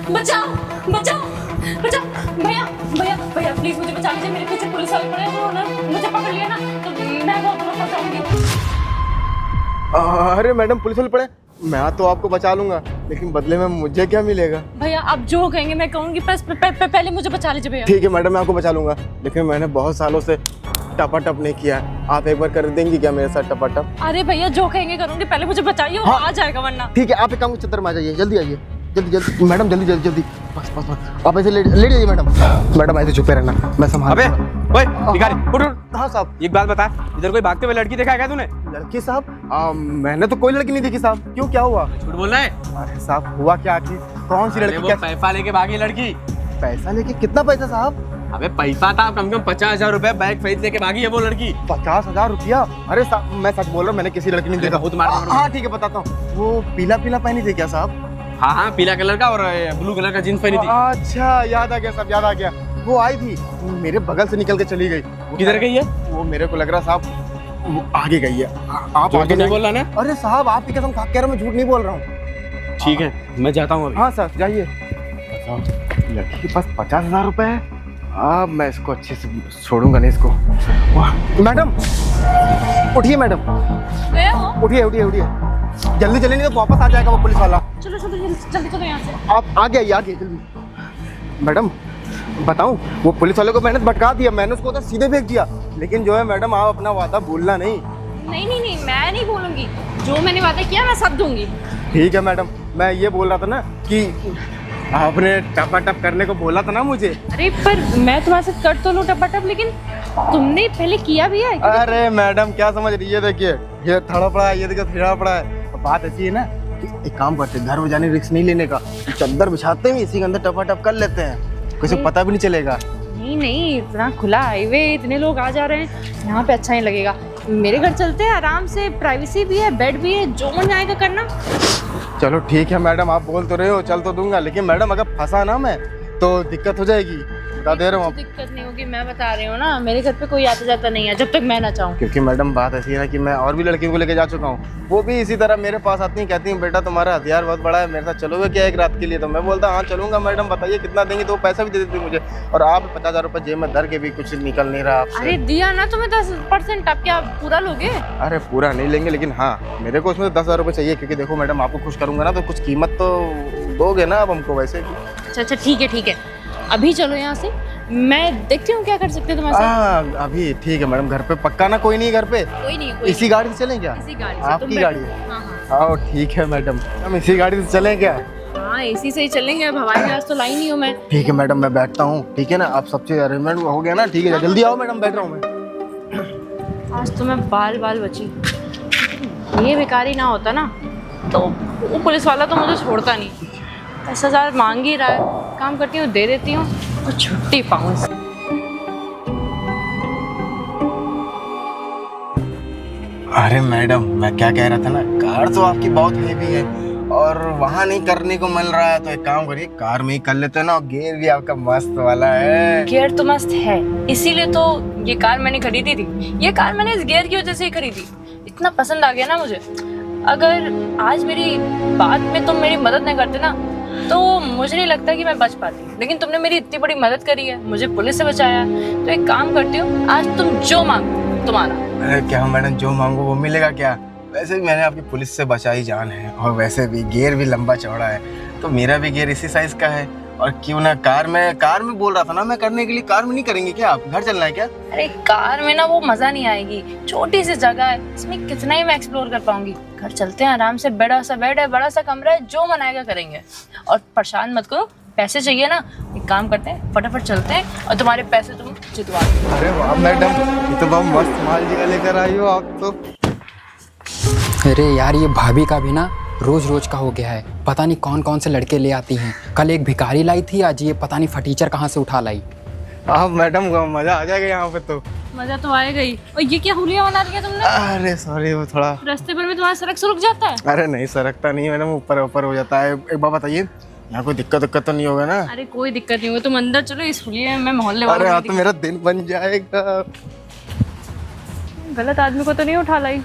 बचाओ बचाओ बचाओ, भैया भैया भैया प्लीज मुझे बचा लीजिए, मेरे पीछे पुलिस वाले पड़े हैं, उन्होंने मुझे पकड़ लिया ना तो मैं बहुत दूर फंस जाऊंगी। अरे मैडम पुलिस वाले पड़े, मैं तो आपको बचा लूंगा लेकिन बदले में मुझे क्या मिलेगा? भैया आप जो कहेंगे मैं कहूंगी, पहले मुझे बचा लीजिए भैया। ठीक है मैडम मैं आपको बचा लूंगा, लेकिन मैंने बहुत सालों से टपाटप नहीं किया, आप एक बार कर देंगी क्या मेरे साथ टपाटप? अरे भैया जो कहेंगे करूंगी, पहले मुझे बचाइए, वो आ जाएगा वरना। ठीक है आप एक काम करो, चद्दर में आ जाइए, जल्दी आइए, जल्दी जल्दी मैडम, जल्दी जल्दी जल्दी, बस आप ऐसे लेट जाइए मैडम। मैडम ऐसे चुपे रहना, मैं संभाल। अबे ओए भिखारी उठ उठ। हाँ साहब। एक बात बता, इधर कोई भागते हुए लड़की देखा है क्या तूने? लड़की साहब? मैंने तो कोई लड़की नहीं देखी साहब, क्यों क्या हुआ? झूठ बोल रहा है? अरे साहब हुआ क्या आखिर, कौन सी लड़की? वो पैसा लेके भागी लड़की। पैसा लेके? कितना पैसा साहब? अबे पैसा था कम से कम 50,000 रुपए, बैग खरीद लेके भागी है वो लड़की। 50,000 रुपया? अरे साहब मैं सच बोल रहा हूँ, मैंने किसी लड़की नहीं देखा। बहुत मार। हाँ ठीक है बताता हूँ, वो पीला पीला पहनी थी क्या साहब? हाँ पीला कलर का और ब्लू कलर का जींस पहनी थी। अच्छा याद आ गया साहब, याद आ गया, वो आई थी, मेरे बगल से निकल के चली गई। किधर गई है? वो मेरे को लग रहा साहब वो आगे गई है। आप झूठ आगे नहीं बोल रहा ना? अरे साहब आपकी कसम खा के कह रहा हूं, मैं झूठ नहीं बोल रहा हूँ। ठीक है मैं जाता हूँ। हाँ सर जाइए। लड़की के पास 50,000 रुपए है, अब मैं इसको अच्छे से छोड़ूंगा नहीं इसको। मैडम उठिए मैडम, गए हो? उठिए उठिए उठिए, जल्दी चलिए नहीं तो वापस आ जाएगा वो पुलिस वाला। चलो चलो जल्दी चलो यहाँ से। आप आगे आइए आगे जल्दी। मैडम बताऊं, वो पुलिस वाले को मैंने भटका दिया, मैंने उसको तो सीधे फेंक दिया, लेकिन जो है मैडम आप अपना वादा भूलना नहीं। नहीं मैं नहीं बोलूंगी, जो मैंने वादा किया मैं सब दूंगी। ठीक है मैडम, मैं ये बोल रहा था ना कि आपने टपाटप करने को बोला था ना मुझे। अरे पर मैं तुम्हारे साथ कर तो लूं टपाटप, लेकिन तुमने पहले किया भी है। अरे मैडम क्या समझ रही है, देखिए ये थड़ा पड़ा है, ये देखिए फिरा पड़ा है। बात ऐसी है ना कि एक काम करते हैं, घर में जाने रिस्क नहीं लेने का, चादर बिछाते हैं इसी के अंदर टपाटप कर लेते हैं, किसी को पता भी नहीं चलेगा। नहीं इतना खुला हाईवे, इतने लोग आ जा रहे हैं, यहाँ पे अच्छा नहीं लगेगा। मेरे घर चलते हैं, आराम से प्राइवेसी भी है, बेड भी है, जो मन आएगा करना। चलो ठीक है मैडम, आप बोल तो रहे हो, चल तो दूंगा, लेकिन मैडम अगर फंसा ना मैं तो दिक्कत हो जाएगी, बता दे रहा हूँ। दिक्कत नहीं होगी, मैं बता रही हूँ ना, मेरे घर पे कोई आता जाता नहीं है जब तक मैं ना चाहूँ। क्योंकि मैडम बात ऐसी है ना कि मैं और भी लड़कियों को लेके जा चुका हूँ, वो भी इसी तरह मेरे पास आती हैं, कहती हैं बेटा तुम्हारा हथियार बहुत बड़ा है, मेरे साथ चलोगे क्या एक रात के लिए? तो मैं बोलता हाँ चलूंगा मैडम, बताइए कितना देंगे? तो वो पैसा भी दे देती मुझे, और आप 50,000 रुपये जेब में धर के भी कुछ निकल नहीं रहा आपसे। अरे दिया ना तुम्हें 10%, अब क्या पूरा लोगे? अरे पूरा नहीं लेंगे, लेकिन हाँ मेरे को उसमें 10,000 रुपये चाहिए, क्योंकि देखो मैडम आपको खुश करूंगा ना तो कुछ कीमत तो दोगे ना आप हमको वैसे भी। अच्छा ठीक है, अभी चलो यहाँ से, मैं देखती हूँ क्या कर सकते हैं तुम्हारे साथ। अभी ठीक है मैडम, घर पे पक्का ना? कोई नहीं घर पे? कोई नहीं इसी गाड़ी से चलें क्या? इसी गाड़ी से आपकी तुम गाड़ी बैठो। है? हाँ आओ ठीक है मैडम, हम इसी गाड़ी से चलें क्या? हाँ इसी से ही चलेंगे, अब हवाई जहाज तो लाई नहीं हूँ मैं। ठीक है मैडम मैं बैठता हूँ, ठीक है ना? आप सबसे अरेंजमेंट हो गया ना? ठीक है जल्दी आओ मैडम, बैठ रहा हूँ मैं। आज तो मैं बाल बची, ये भिखारी ना होता ना तो वो पुलिस वाला तो मुझे छोड़ता नहीं। 10,000 मांग ही रहा है, काम करती हूँ दे देती हूँ तो छुट्टी पाऊँ इससे। अरे मैडम मैं क्या कह रहा था ना, कार तो आपकी बहुत हेवी है और वहाँ नहीं करने को मिल रहा है, तो एक काम करिए कार में ही कर लेते हैं ना, गियर भी आपका मस्त वाला है। गियर तो मस्त है, इसीलिए तो ये कार मैंने खरीदी थी। ये कार मैंने इस गियर की वजह से ही खरीदी, इतना पसंद आ गया ना मुझे। अगर आज मेरी बात में तुम मेरी मदद नहीं करते ना तो मुझे नहीं लगता कि मैं बच पाती, लेकिन तुमने मेरी इतनी बड़ी मदद करी है, मुझे पुलिस से बचाया, तो एक काम करती हूँ, आज तुम जो मांगो तुम्हारा। अरे क्या मैडम जो मांगो वो मिलेगा क्या? वैसे भी मैंने आपकी पुलिस से बचाई जान है, और वैसे भी गियर भी लंबा चौड़ा है, तो मेरा भी गियर इसी साइज का है। और क्यों ना कार में बोल रहा था ना मैं करने के लिए, कार में नहीं करेंगे क्या आप? घर चलना है क्या? अरे कार में ना वो मजा नहीं आएगी, छोटी सी जगह है, इसमें कितना ही मैं एक्सप्लोर कर पाऊंगी। घर चलते हैं आराम से, बड़ा सा बेड है, बड़ा सा कमरा है, जो मन आएगा करेंगे। और परेशान मत करो, पैसे चाहिए ना, एक काम करते हैं फटाफट चलते हैं और तुम्हारे पैसे तुम जितवा दो। अरे वाह मैडम, ये तो बहुत मस्त माल जगह लेकर आई हो आप तो। अरे यार ये भाभी का भी ना रोज रोज का हो गया है, पता नहीं कौन कौन से लड़के ले आती हैं। कल एक भिखारी लाई थी, आज ये पता नहीं फटीचर कहाँ से उठा लाई। आप मैडम मजा आ जाएगा यहाँ पे तो। मजा तो आएगा ही। और ये क्या हुलिया बना लिया तुमने? अरे सॉरी वो थोड़ा रास्ते पर में तुम्हारा सड़क सुरुक जाता है? अरे नहीं सरकता नहीं मैडम, ऊपर ऊपर हो जाता है। एक बात बताइए, यहाँ कोई दिक्कत तो नहीं होगा ना? अरे कोई दिक्कत नहीं होगी, तुम अंदर चलो, इस हुलिये में मोहल्ले अरे वालों हाँ तो मेरा दिन बन जाएगा। गलत आदमी को तो नहीं उठा लाई?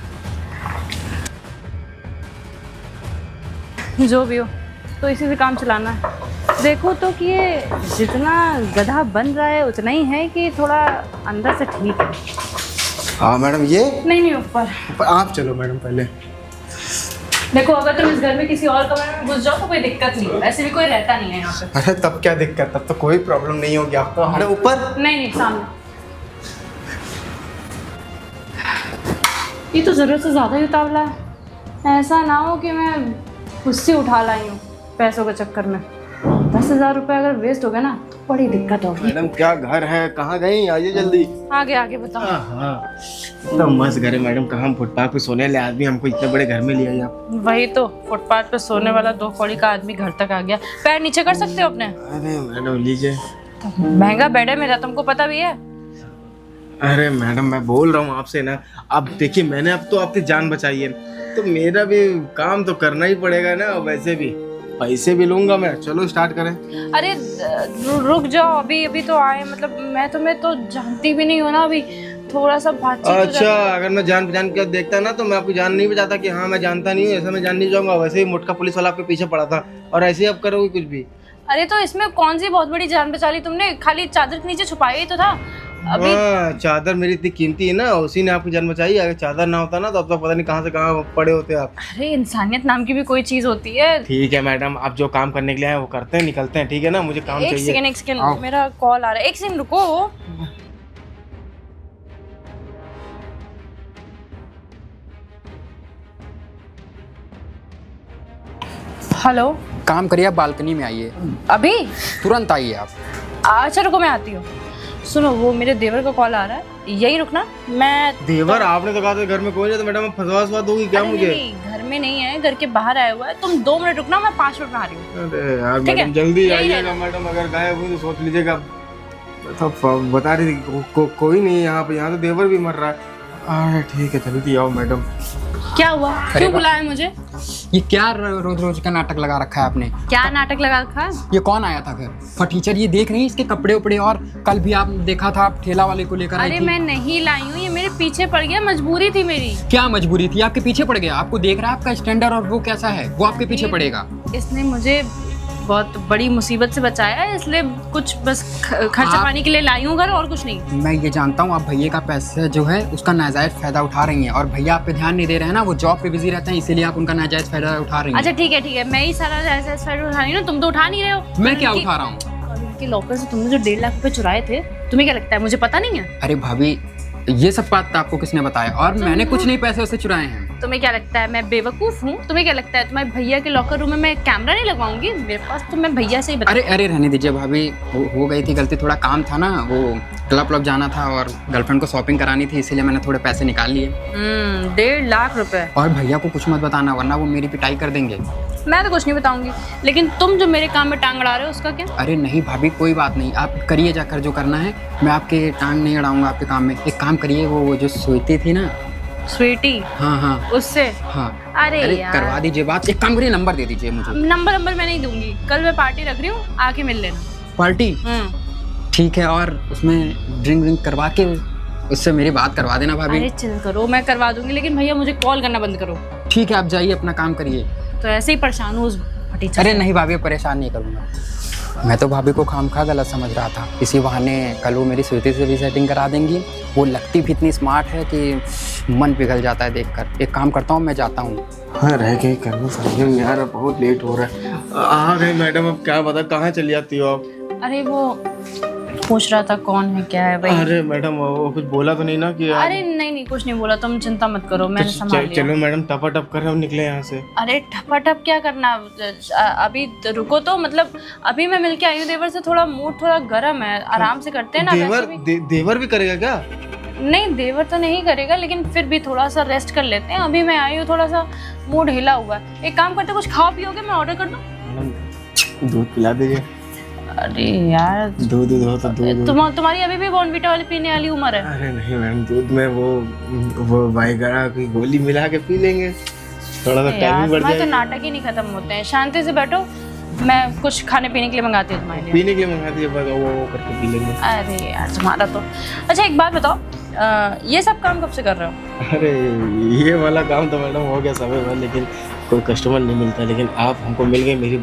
जो भी हो तो इसी से काम चलाना है। देखो तो कि ये जितना गधा बन रहा है उतना ही है कि थोड़ा अंदर से ठीक है। हाँ मैडम, ये नहीं ऊपर। आप चलो मैडम पहले। देखो अगर तुम इस घर में किसी और कमरे में घुस जाओ तो कोई दिक्कत नहीं है, वैसे भी कोई रहता नहीं है यहाँ पे। अरे तब क्या दिक्कत, तब तो कोई प्रॉब्लम नहीं होगी आपको। अरे ऊपर नहीं सामने। ये तो ज़रूरत से ज़्यादा ही उतावला है। ऐसा ना हो कि मैं खुद से उठा लाई हूँ पैसों के चक्कर में। 10,000 रुपये अगर वेस्ट हो गया ना बड़ी दिक्कत होगी। मैडम क्या घर है, कहाँ गई, आइए जल्दी। आगे बताओ। हाँ तो मस्त घर है मैडम, कहाँ हम फुटपाथ पे सोने वाले आदमी हमको इतने बड़े घर में ले आई आप। वही तो, फुटपाथ पे सोने वाला 2 कौड़ी का आदमी घर तक आ गया। पैर नीचे कर सकते हो अपने? अरे मैडम लीजिए। महंगा बेड है मेरा, तुमको पता भी है। अरे मैडम मैं बोल रहा हूँ आपसे ना, अब देखिए मैंने अब तो आपकी जान बचाई है तो मेरा भी काम तो करना ही पड़ेगा ना। वैसे भी पैसे भी लूंगा मैं। चलो स्टार्ट करें। अरे रुक जाओ, अभी तो आए, मतलब मैं तुम्हें तो जानती भी नहीं हूँ ना, अभी थोड़ा सा बातचीत। अच्छा अगर मैं जान पहचान के देखता ना तो मैं आपको जान नहीं बचाता कि हाँ मैं जानता नहीं हूँ, ऐसा मैं जान नहीं जाऊंगा। वैसे ही मोटका पुलिस वाला आपके पीछे पड़ा था और ऐसे ही आप करोगे कुछ भी। अरे तो इसमें कौन सी बहुत बड़ी जान बचा ली तुमने, खाली चादर के नीचे छुपाया ही तो था। अभी चादर मेरी इतनी कीमती है ना, उसी ने आपकी जान बचाई। अगर चादर ना होता ना तो अब तक पता नहीं कहाँ से कहाँ पड़े होते आप। अरे इंसानियत नाम की भी कोई चीज होती है। ठीक है मैडम, आप जो काम करने के लिए आए वो करते हैं, निकलते हैं, ठीक है ना। मुझे काम चाहिए। एक सेकंड मेरा कॉल आ रहा है, एक सेकंड रुको। हेलो। काम करिए, आप बालकनी में आइए, अभी तुरंत आइए आप। अच्छा रुको मैं आती हूँ। सुनो वो मेरे देवर का कॉल आ रहा है, यही रुकना। मैं देवर आपने तो कहा था घर में कोई नहीं, तो मैडम फंसवा दोगी क्या मुझे? नहीं, घर में नहीं है, घर के बाहर आया हुआ है। तुम 2 मिनट रुकना, मैं 5 मिनट में आ रही हूँ। अरे यार ठीक है, मैडम जल्दी यही आइएगा रहना। मैडम, अगर गायब हुई तो सोच लीजिएगा। तो बता रही थी कोई नहीं है यहाँ पे, यहाँ तो देवर भी मर रहा है। अरे ठीक है जल्दी आओ मैडम। क्या हुआ, क्यों बुलाया मुझे? ये क्या रोज रोज का नाटक लगा रखा है आपने? क्या नाटक लगा रखा? ये कौन आया था घर? फटीचर, ये देख नहीं इसके कपड़े उपड़े, और कल भी आप देखा था आप ठेला वाले को लेकर आई अरे थी। मैं नहीं लाई हूँ, ये मेरे पीछे पड़ गया, मजबूरी थी मेरी। क्या मजबूरी थी? आपके पीछे पड़ गया? आपको देख रहा है आपका स्टैंडर्ड और वो कैसा है, वो आपके पीछे पड़ेगा। इसने मुझे बहुत बड़ी मुसीबत से बचाया है, इसलिए कुछ बस खर्चा पानी के लिए लाई हूँ घर, और कुछ नहीं। मैं ये जानता हूँ आप भैया का पैसा जो है उसका नाजायज फायदा उठा रही हैं, और भैया आप पे ध्यान नहीं दे रहे हैं ना, वो जॉब पे बिजी रहते हैं, इसीलिए आप उनका नाजायज फायदा उठा रही हैं। अच्छा ठीक है, मैं ही सारा नाजायज फायदा उठा रही हूँ, तुम तो उठा नहीं रहे हो। मैं क्या उठा रहा हूँ? और इनके लॉकर से तुमने जो 1.5 लाख रुपए चुराए थे, तुम्हें क्या लगता है मुझे पता नहीं है? अरे भाभी, ये सब बात आपको किसने बताया? और मैंने कुछ नहीं पैसे उससे चुराए हैं। तुम्हें क्या लगता है मैं बेवकूफ हूँ? तुम्हें क्या लगता है तुम्हारे भैया के लॉकर रूम में मैं कैमरा नहीं लगवाऊंगी? मेरे पास तो मैं भैया से ही बता। अरे रहने दीजिए भाभी, हो गई थी गलती, थोड़ा काम था ना, वो क्लब जाना था और गर्लफ्रेंड को शॉपिंग करानी थी, इसीलिए मैंने थोड़े पैसे निकाल लिए। 1.5 लाख रुपए। और भैया को कुछ मत बताना वरना वो मेरी पिटाई कर देंगे। मैं तो कुछ नहीं बताऊंगी, लेकिन तुम जो मेरे काम में टांग अड़ा रहे हो उसका क्या? अरे नहीं भाभी, कोई बात नहीं, आप करिए जाकर जो करना है, मैं आपके टांग नहीं अड़ाऊंगा आपके काम में। एक काम करिए, वो जो स्वीटी थी ना, स्वीटी, हाँ उससे? हाँ। अरे यार करवा दीजिए बात। एक काम करिए, नंबर दे दीजिए मुझे। नंबर मैं नहीं दूंगी, कल मैं पार्टी रख रही हूँ, आके मिल लेना। पार्टी? ठीक है, और उसमें ड्रिंक करवा के उससे मेरी बात करवा देना भाभी। अरे चिल करो, मैं करवा दूंगी, लेकिन भैया मुझे कॉल करना बंद करो। ठीक है, आप जाइए अपना काम करिए। तो ऐसे ही परेशान हूँ उस फटीचर। अरे नहीं भाभी, परेशान नहीं करूँगा। मैं तो भाभी को खामखा गलत समझ रहा था, इसी बहाने कल वो मेरी स्वीटी से भी सेटिंग करा देंगी। वो लगती भी इतनी स्मार्ट है कि मन पिघल जाता है देखकर। एक काम करता हूँ, मैं जाता हूँ। हाँ रह गए करना समझ यार, अब बहुत लेट हो रहा है। आ गए मैडम, अब क्या पता कहाँ चली जाती हो आप? अरे वो पूछ रहा था कौन है क्या है भाई। अरे मैडम वो कुछ बोला तो नहीं ना कि अरे नहीं कुछ नहीं बोला, तुम चिंता मत करो, मैंने संभाल लिया। चलो मैडम टपा टप कर हम निकले यहाँ से। अरे ठपाठप क्या करना, अभी रुको तो, मतलब अभी मैं मिलके आई हूँ देवर से, थोड़ा मूड थोड़ा गर्म है, आराम से करते हैं ना। देवर भी करेगा क्या? नहीं देवर तो नहीं करेगा, लेकिन फिर भी थोड़ा सा रेस्ट कर लेते हैं। अभी मैं आई हूँ, थोड़ा सा मूड हिला हुआ है। एक काम करते, कुछ खाओ पियोगे? मैं ऑर्डर कर दूँ? दूध पिला दीजिए। अरे यार दूध हो तो दूध। तुम्हारी अभी भी बॉर्नवीटा वाली पीने वाली उम्र है? अरे नहीं मैडम, दूध में वो वाइगरा की गोली मिला के पी लेंगे, थोड़ा सा टाइम बढ़ जाएगा। तो नाटक ही नहीं खत्म होते हैं। शांति से बैठो, मैं कुछ खाने पीने के लिए मंगाती हूँ तुम्हारे लिए। पीने के लिए मंगा दिए, वो करके पी लेंगे। अरे यार तुम्हारा तो। अच्छा एक बात बताओ, ये सब काम कब से कर रहे हो? अरे ये वाला काम तो मैडम हो गया समय भर, लेकिन कोई कस्टमर नहीं मिलता, लेकिन आप हमको मिल गए, मेरी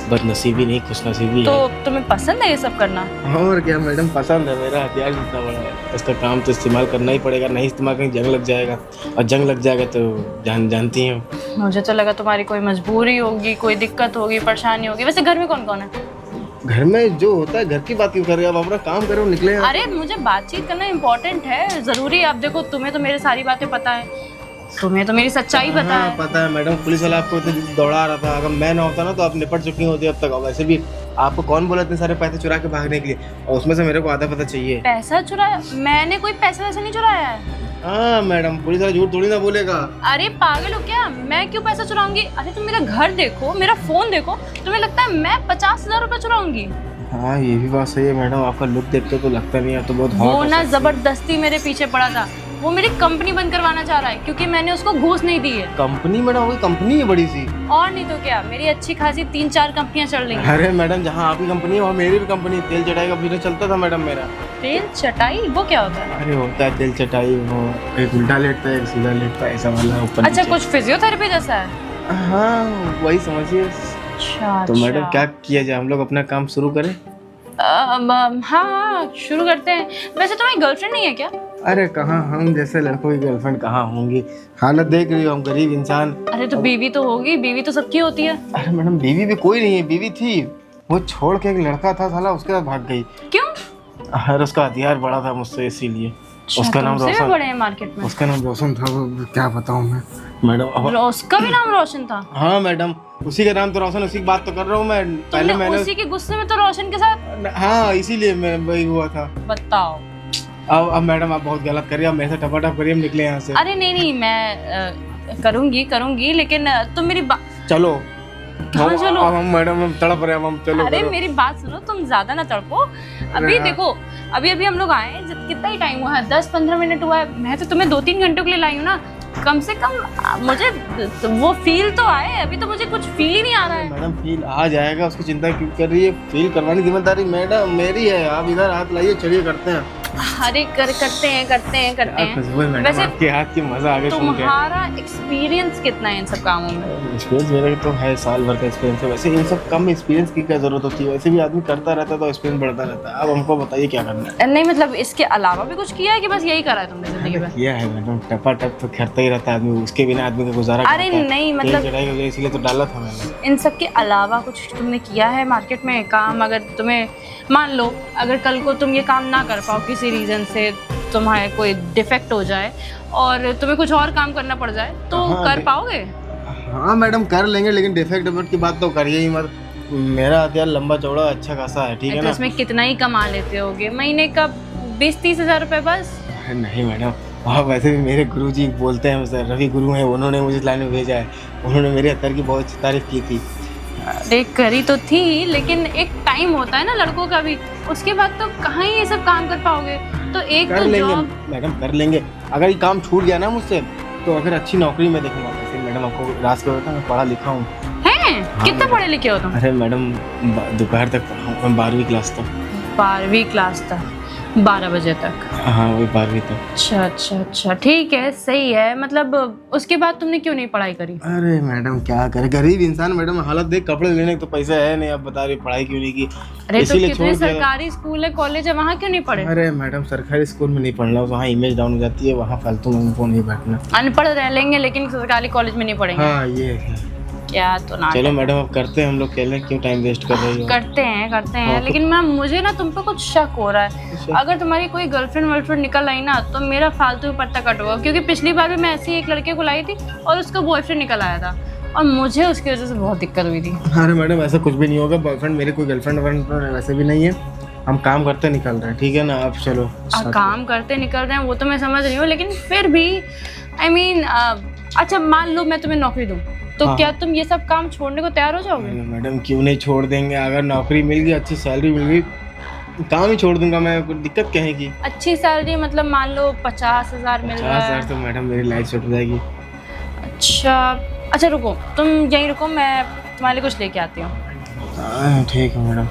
बदनसीबी नहीं, खुशनसीबी तो है। तुम्हें पसंद है ये सब करना? और क्या मैडम, पसंद है, मेरा हथियार जितना बड़ा है, इसका काम तो इस्तेमाल करना ही पड़ेगा, नहीं इस्तेमाल कहीं जंग लग जाएगा, और जंग लग जाएगा तो जानती हैं। मुझे तो लगा तुम्हारी कोई मजबूरी होगी, कोई दिक्कत होगी, परेशानी होगी। वैसे घर में कौन कौन है? घर में जो होता है, घर की बात क्यों कर रहे हो? आप अपना काम करो, निकले आप। अरे मुझे बातचीत करना इम्पोर्टेंट है, जरूरी है। अब देखो, तुम्हें तो मेरी सारी बातें पता है, तुम्हें तो मेरी सच्चाई पता हाँ, है। पता है मैडम, पुलिस वाला आपको इतनी दौड़ा रहा था, अगर मैं ना होता ना तो आप निपट चुकी होती अब तक। और वैसे भी आपको कौन बोला इतने सारे पैसे चुरा के भागने के लिए, और उसमें से मेरे को आधा पता चाहिए। पैसा चुराया? मैंने कोई पैसा वैसा नहीं चुराया है। हाँ मैडम, पुलिस वाला झूठ थोड़ी ना बोलेगा। अरे पागल हो क्या? मैं क्यों पैसा चुराऊंगी? अरे तुम मेरा घर देखो, मेरा फोन देखो, तुम्हें लगता है मैं 50,000 रुपए चुराऊंगी? हाँ ये भी बात सही है मैडम, आपका लुक देखते तो लगता नहीं है, आप तो बहुत वो hot ना और sexy। जबरदस्ती मेरे पीछे पड़ा था। वो मेरी कंपनी बंद करवाना चाह रहा है क्योंकि मैंने उसको घूस नहीं दी है। कंपनी मैडम, वही कंपनी है बड़ी सी। और नहीं तो क्या, मेरी अच्छी खासी 3-4 कंपनियां चल रही हैं। अरे मैडम, जहाँ आपकी कंपनी है वहाँ मेरी भी कंपनी, तेल चटाई का बिजनेस चलता था मैडम मेरा। तेल चटाई वो क्या होता है? अरे होता है तेल चटाई, वो एक उल्टा लेटता है एक सीधा लेटता है, ऐसा वाला ऊपर अच्छा, नीचे। कुछ फिजियोथेरेपी जैसा है? हाँ वही समझिए। अच्छा तो मैडम क्या किया जाए, हम लोग अपना काम शुरू करें? हाँ शुरू करते हैं। वैसे तुम्हारी गर्लफ्रेंड नहीं है क्या? अरे कहाँ, हम जैसे लड़कों की गर्लफ्रेंड कहाँ होंगी, हालत देख रही हो, हम गरीब इंसान। अरे तो बीवी तो होगी, बीवी तो सबकी होती है। अरे मैडम, बीवी भी कोई नहीं है, बीवी थी, वो छोड़ के एक लड़का था साला, उसके साथ भाग गई। क्यों? अरे उसका हथियार बड़ा था मुझसे, इसीलिए। उसका नाम तुमसे भी रोशन, बड़े हैं मार्केट में। उसका नाम रोशन था, वो क्या बताऊँ मैं मैडम। अब उसका भी नाम रोशन था? हाँ मैडम, उसी का नाम तो रोशन, उसी की बात तो कर रहा हूँ मैं। पहले तुमने मैंने उसी के गुस्से में तो रोशन के साथ? हाँ इसीलिए मैं वही हुआ था। बताओ। अब मैडम आप बहुत गलत करिए, अब मेरे से टपाटप करिए, हम निकले यहाँ से। अरे नहीं, मैं करूंगी लेकिन तुम मेरी चलो कहाँ चलो? अब हम मैडम, हम तड़प रहे हैं, अब हम चलो अरे करो। मेरी बात सुनो, तुम ज्यादा ना तड़पो। अभी हाँ। देखो, अभी हम लोग आए, कितना ही टाइम हुआ है? 10-15 मिनट हुआ है। मैं तो तुम्हें 2-3 घंटों के लिए लाई हूँ ना, कम से कम मुझे वो फील तो आए। अभी तो मुझे कुछ फील ही नहीं आ रहा है। मैडम फील आ जाएगा, उसकी चिंता क्यों कर रही है, फील करवाने की जिम्मेदारी मैडम मेरी है। आप इधर हाथ लाइए, चलिए करते हैं। अरे करते हैं। मैडम वैसे आपके हाथ की मजा आगे सुन के। तुम्हारा एक्सपीरियंस कितना है इन सब कामों में? एक्सपीरियंस मेरा तो है, साल भर का एक्सपीरियंस है। वैसे इन सब कम एक्सपीरियंस की क्या जरूरत होती है, वैसे भी आदमी करता रहता है तो एक्सपीरियंस बढ़ता रहता है। अब हमको बताइए क्या करना है। नहीं मतलब इसके अलावा भी कुछ किया है कि बस यही करा है तुमने जिंदगी में? किया है मैडम, टपा टप तो करता ही रहता है आदमी, उसके बिना आदमी का गुजारा अरे करता है। नहीं, तेल मतलब चढ़ाई की वजह इसीलिए तो डाला था मैंने। इन सब के अलावा कुछ तुमने किया है मार्केट में काम? अगर तुम्हें मान लो, अगर कल को तुम ये काम ना कर पाओ, किसी रीजन से तुम्हारे कोई डिफेक्ट हो जाए और तुम्हें कुछ और काम करना पड़ जाए, तो हाँ, कर पाओगे? हाँ मैडम कर लेंगे, लेकिन डिफेक्ट डिफेक्ट की बात तो करिए ही मत। मेरा हथियार लंबा चौड़ा अच्छा खासा है, ठीक है तो ना। इसमें कितना ही कमा लेते होगे महीने का? 20-30 हज़ार रुपए बस? नहीं मैडम, वहाँ वैसे भी मेरे गुरुजी बोलते हैं, सर रवि गुरु हैं, उन्होंने मुझे इस लाइन में भेजा है, उन्होंने मेरे हथियार की बहुत अच्छी तारीफ की थी। अरे करी तो थी, लेकिन एक टाइम होता है ना लड़कों का भी, उसके बाद तो कहाँ ही ये सब काम कर पाओगे। तो एक कर तो लेंगे जॉब। मैडम, कर लेंगे। अगर ये काम छूट गया ना मुझसे, तो अगर अच्छी नौकरी में देखूंगा। वैसे मैडम आपको राज के होता है, मैं पढ़ा लिखा हूँ। हैं? कितना पढ़े लिखे हो तुम? अरे मैडम दोपहर तक पढ़ा हूँ, 12वीं क्लास तक। 12वीं क्लास तक, 12 बजे तक? हाँ वही 12वीं तक। अच्छा, ठीक है, सही है। मतलब उसके बाद तुमने क्यों नहीं पढ़ाई करी? अरे मैडम क्या करे, गरीब इंसान मैडम, हालत देख, कपड़े लेने के तो पैसा है नहीं, आप बता रही पढ़ाई क्यों नहीं की। अरे तो इसीलिए कितने छोड़ दिया। सरकारी स्कूल है, कॉलेज है, वहाँ क्यों नहीं पढ़े? अरे मैडम सरकारी स्कूल में नहीं पढ़ना, वहाँ इमेज डाउन हो जाती है, वहाँ फालतू में उनको नहीं बैठना। अनपढ़ रह लेंगे लेकिन सरकारी कॉलेज में नहीं पढ़ेंगे? हाँ ये है। क्या तो ना। चलो मैडम अब करते हैं हम लोग, खेलें, क्यों टाइम वेस्ट कर रही हो। करते हैं हाँ, लेकिन मैम मुझे ना तुम पे कुछ शक हो रहा है। अगर तुम्हारी कोई गर्लफ्रेंड वर्लफ्रेंड निकल आई ना, तो मेरा फालतू पत्ता कट होगा। क्योंकि पिछली बार भी मैं ऐसे ही एक लड़के को लाई थी और उसका बॉयफ्रेंड निकल आया था, और मुझे उसकी वजह से बहुत दिक्कत हुई थी। अरे मैडम ऐसा कुछ भी नहीं होगा, बॉयफ्रेंड मेरे कोई गर्लफ्रेंड वर्लफ्रेंड वैसे भी नहीं है, हम काम करते निकल रहे हैं, ठीक है ना। आप चलो। काम करते निकल रहे हैं वो तो मैं समझ रही हूँ, लेकिन फिर भी I mean, अच्छा मान लो मैं तुम्हें नौकरी दूँ, तो हाँ। क्या तुम ये सब काम छोड़ने को तैयार हो जाओगे? अरे मैडम क्यों नहीं छोड़ देंगे, अगर नौकरी मिल गई, अच्छी सैलरी मिल गई, काम ही छोड़ दूंगा मैं, कोई दिक्कत क्या है की। अच्छी सैलरी मतलब मान लो 50,000 मिल रहा 50,000 है? तो मैडम मेरी लाइफ सेट हो जाएगी। अच्छा रुको, तुम यहीं रुको, मैं तुम्हारे लिए कुछ लेके आती हूँ। ठीक है मैडम।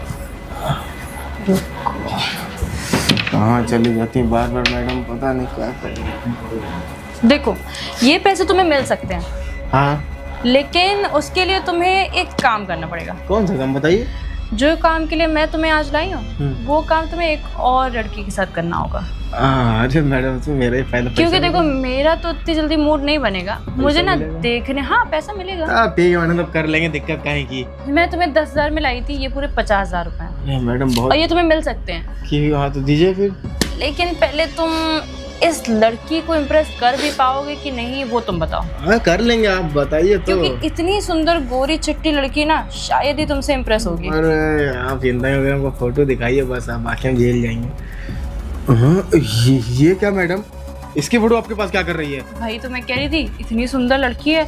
कहाँ चली जाती बार बार मैडम, पता नहीं क्या करें। देखो ये पैसे तुम्हें मिल सकते हैं, हाँ लेकिन उसके लिए तुम्हें एक काम करना पड़ेगा। कौन सा काम बताइए? जो काम के लिए मैं तुम्हें आज लाई हूँ वो काम तुम्हें एक और लड़की के साथ करना होगा। अरे मैडम तो मेरा ही फायदा। क्योंकि देखो मेरा तो इतनी जल्दी मूड नहीं बनेगा, मुझे ना देखने। हाँ पैसा मिलेगा। ठीक है मैडम, तब कर लेंगे, दिक्कत काहे की। मैं तुम्हें 10,000 में लाई थी, ये पूरे 50,000 रुपए हैं। मैडम बहुत और ये तुम्हें मिल सकते हैं। की। हाँ तो दीजिए फिर। लेकिन पहले तुम इस लड़की को इम्प्रेस कर भी पाओगे कि नहीं वो तुम बताओ। हाँ कर लेंगे, आप बताइए तो। क्योंकि इतनी सुंदर गोरी चिट्टी लड़की ना शायद ही तुमसे इम्प्रेस होगी। अरे आप चिंता करें, हमको फोटो दिखाइए बस, आप बाकी हम जेल जाएंगे। हाँ ये क्या मैडम, इसकी फोटो आपके पास क्या कर रही है? भाई तो मैं कह रही थी इतनी सुंदर लड़की है,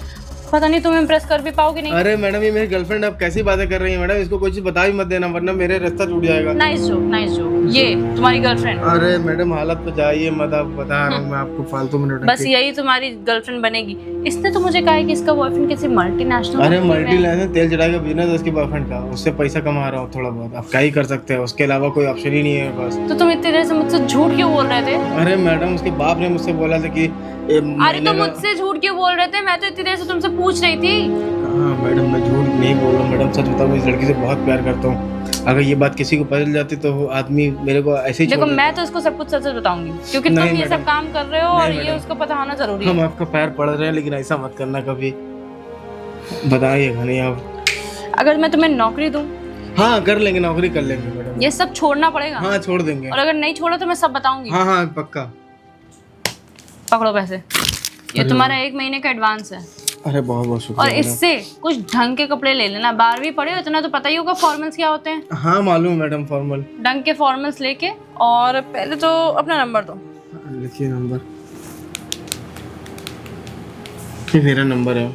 पता नहीं तुम इम्प्रेस कर भी पाओगे नहीं। अरे मैडम ये मेरी गर्लफ्रेंड, आप कैसी बातें कर रही हैं मैडम? इसको कोई चीज बता भी मत देना वरना मेरे रास्ता टूट जाएगा। Nice joke. ये तुम्हारी गर्लफ्रेंड? अरे मैडम हालत पे जाइए मत, आप बता रहा हूँ मैं आपको फालतू में। बस यही तुम्हारी गर्लफ्रेंड बनेगी। इसने तो मुझे कहा है कि इसका बॉयफ्रेंड किसी मल्टीनेशनल। अरे मल्टीनेशनल तेल चढ़ाई का बिजनेस है उसके बॉयफ्रेंड का, उससे पैसा कमा रहा हूँ थोड़ा बहुत, आप क्या ही कर सकते हैं, उसके अलावा कोई ऑप्शन ही नहीं है बस। तो तुम इतनी देर से मुझसे झूठ क्यों बोल रहे थे? अरे मैडम उसके बाप ने मुझसे बोला था कि अरे तो मुझसे झूठ क्यों बोल रहे थे? मैं तो इतनी देर से तुमसे पूछ रही थी। हाँ मैडम मैं झूठ नहीं बोल रहा हूँ मैडम, सच बताऊँ मैं इस लड़की से बहुत प्यार करता हूँ। अगर ये बात किसी को पता चल जाती तो वो आदमी मेरे को ऐसे ही देखो मैं तो इसको सब कुछ सच बताऊंगी क्योंकि तुम ये सब काम कर रहे हो और ये उसको पता होना जरूरी है। हम आपका पैर पड़ रहे हैं लेकिन ऐसा मत करना कभी, बताइएगा नहीं आप। अगर मैं तुम्हें नौकरी दूं? हाँ कर लेंगे, नौकरी कर लेंगे मैडम। ये सब छोड़ना पड़ेगा? हाँ छोड़ देंगे। और अगर नहीं छोड़ा तो मैं सब बताऊंगी। हाँ पक्का। पकड़ो पैसे, ये तुम्हारा 1 महीने का एडवांस है। अरे बहुत बहुत शुक्रिया। और इससे कुछ ढंग के कपड़े ले लेना, 12वीं पढ़े हो इतना तो पता ही होगा फॉर्मल्स क्या होते हैं। हाँ मालूम मैडम, फॉर्मल। ढंग के फॉर्मल्स लेके, और पहले तो अपना नंबर दो। लिखिए नंबर, ये मेरा नंबर है।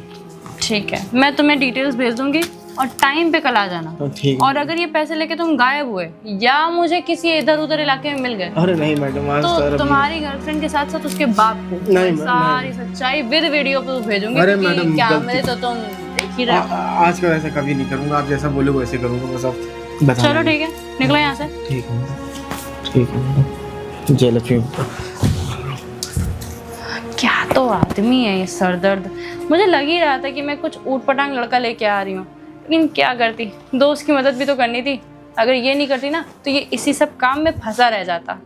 ठीक है, मैं तुम्हें डिटेल्स भेज दूंगी और टाइम पे कल आ जाना। ठीक। और अगर ये पैसे लेके तुम गायब हुए या मुझे किसी इधर उधर इलाके में मिल गए, अरे नहीं मैडम आज तो तुम्हारी गर्लफ्रेंड के साथ साथ उसके बाप को सारी सच्चाई विद वीडियो पे भेजूंगी। अरे क्योंकि मैडम, कैमरे तो तुम देख ही रहे हो। आज का वैसा कभी नहीं करूँगा, आप जैसा बोलोगे वैसे करूँगा बस, आप बता। चलो ठीक है, निकलो यहाँ से। ठीक है ठीक है। जय लक्ष्मी। क्या तो आदमी है ये सरदर्द। मुझे लग ही रहा था कि मैं कुछ ऊट पटांग लड़का लेके आ रही हूँ, लेकिन क्या करती, दोस्त की मदद भी तो करनी थी। अगर ये नहीं करती ना तो ये इसी सब काम में फंसा रह जाता।